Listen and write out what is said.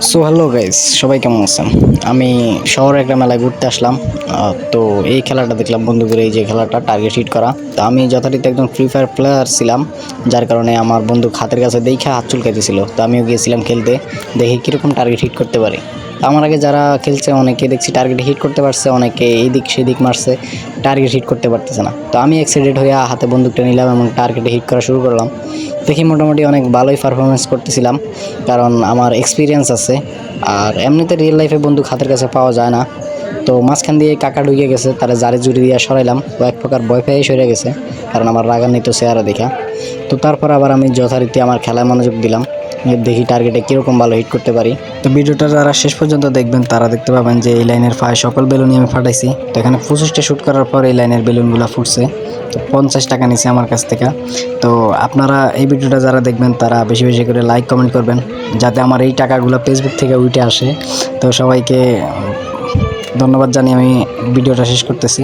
So hello guys, সবাই কেমন আছেন? আমি শহরে একটা মেলায় ঘুরতে আসলাম। তো এই খেলাটা দেখলাম বন্ধুদের, এই যে খেলাটা টার্গেট হিট করা। তো আমি যথারীতি একজন ফ্রি ফায়ার প্লেয়ার ছিলাম, যার কারণে আমার বন্ধু হাতের কাছে দেখে হাত চুলকাইতেছিল। তো আমিও গিয়েছিলাম খেলতে, দেখি কীরকম টার্গেট হিট করতে পারি। তো আমার আগে যারা খেলছে অনেকে দেখছি টার্গেট হিট করতে পারছে, অনেকে এইদিক সেদিক মারছে, টার্গেট হিট করতে পারতেছে না। তো আমি এক্সাইটেড হয়ে হাতে বন্দুকটা নিলাম এবং টার্গেটে হিট করা শুরু করলাম। দেখি মোটামুটি অনেক ভালোই পারফরমেন্স করতেছিলাম, কারণ আমার এক্সপিরিয়েন্স আছে। আর এমনিতে রিয়েল লাইফে বন্দুক হাতের কাছে পাওয়া যায় না। তো মাঝখান দিয়ে কাকা ঢুকে গেছে, তারা জারি জুড়ি দিয়ে সরাইলাম। ও এক প্রকার ভয় পেয়ে সরে গেছে, কারণ আমার রাগান্বিত চেহারা দেখা। তো তারপর আবার আমি যথারীতি আমার খেলায় মনোযোগ দিলাম, দেখি টার্গেটে কীরকম ভালো হিট করতে পারি। তো ভিডিওটা যারা শেষ পর্যন্ত দেখবেন তারা দেখতে পাবেন যে এই লাইনের ফায় সকল বেলুনই আমি ফাটাইছি। তো এখানে 25টা শ্যুট করার পর এই লাইনের বেলুনগুলো ফুটছে। তো 50 টাকা নিছে আমার কাছ থেকে। তো আপনারা এই ভিডিওটা যারা দেখবেন তারা বেশি বেশি করে লাইক কমেন্ট করবেন, যাতে আমার এই টাকাগুলো ফেসবুক থেকে উঠে আসে। তো সবাইকে ধন্যবাদ জানিয়ে আমি ভিডিওটা শেষ করতেছি।